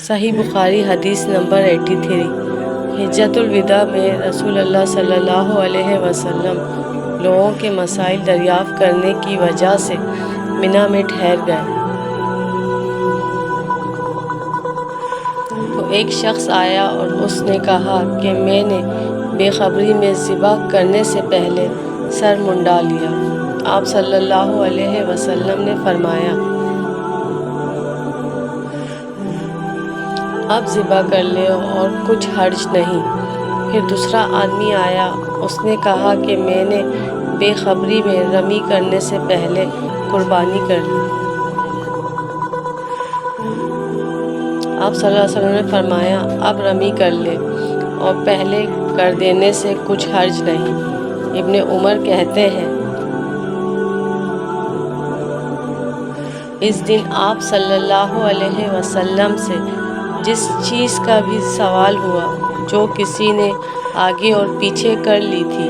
صحیح بخاری حدیث نمبر 83۔ حجۃ الوداع میں رسول اللہ صلی اللہ علیہ وسلم لوگوں کے مسائل دریافت کرنے کی وجہ سے منا میں ٹھہر گئے، تو ایک شخص آیا اور اس نے کہا کہ میں نے بے خبری میں ذبح کرنے سے پہلے سر منڈا لیا۔ آپ صلی اللہ علیہ وسلم نے فرمایا، اب ذبح کر لے اور کچھ حرج نہیں۔ پھر دوسرا آدمی آیا، اس نے کہا کہ میں نے بے خبری میں رمی کرنے سے پہلے قربانی کر لی۔ آپ صلی اللہ علیہ وسلم نے فرمایا، اب رمی کر لے اور پہلے کر دینے سے کچھ حرج نہیں۔ ابن عمر کہتے ہیں، اس دن آپ صلی اللہ علیہ وسلم سے جس چیز کا بھی سوال ہوا جو کسی نے آگے اور پیچھے کر لی تھی،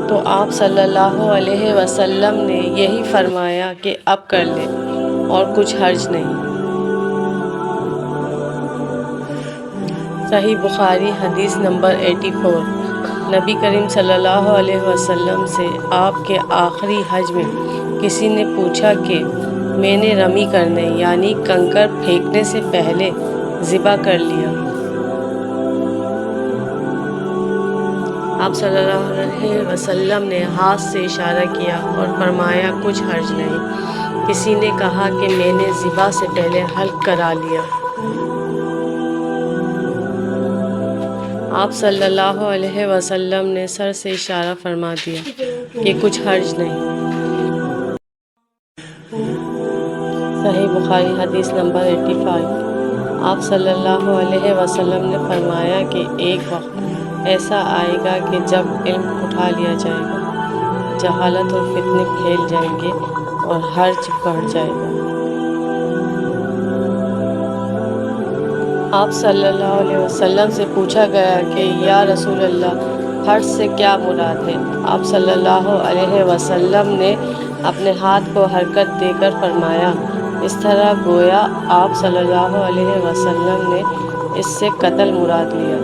تو آپ صلی اللہ علیہ وسلم نے یہی فرمایا کہ اب کر لے اور کچھ حرج نہیں۔ صحیح بخاری حدیث نمبر 84۔ نبی کریم صلی اللہ علیہ وسلم سے آپ کے آخری حج میں کسی نے پوچھا کہ میں نے رمی کرنے یعنی کنکر پھینکنے سے پہلے ذبح کر لیا۔ آپ صلی اللہ علیہ وسلم نے ہاتھ سے اشارہ کیا اور فرمایا، کچھ حرج نہیں۔ کسی نے کہا کہ میں نے ذبح سے پہلے حلق کرا لیا۔ آپ صلی اللہ علیہ وسلم نے سر سے اشارہ فرما دیا کہ کچھ حرج نہیں۔ صحیح بخاری حدیث نمبر 85۔ آپ صلی اللہ علیہ وسلم نے فرمایا کہ ایک وقت ایسا آئے گا کہ جب علم اٹھا لیا جائے گا، جہالت اور فتنے پھیل جائیں گے اور حرج بڑھ جائے گا۔ آپ صلی اللہ علیہ وسلم سے پوچھا گیا کہ یا رسول اللہ، حرج سے کیا مراد ہے؟ آپ صلی اللہ علیہ وسلم نے اپنے ہاتھ کو حرکت دے کر فرمایا، اس طرح گویا آپ صلی اللہ علیہ وسلم نے اس سے قتل مراد لیا۔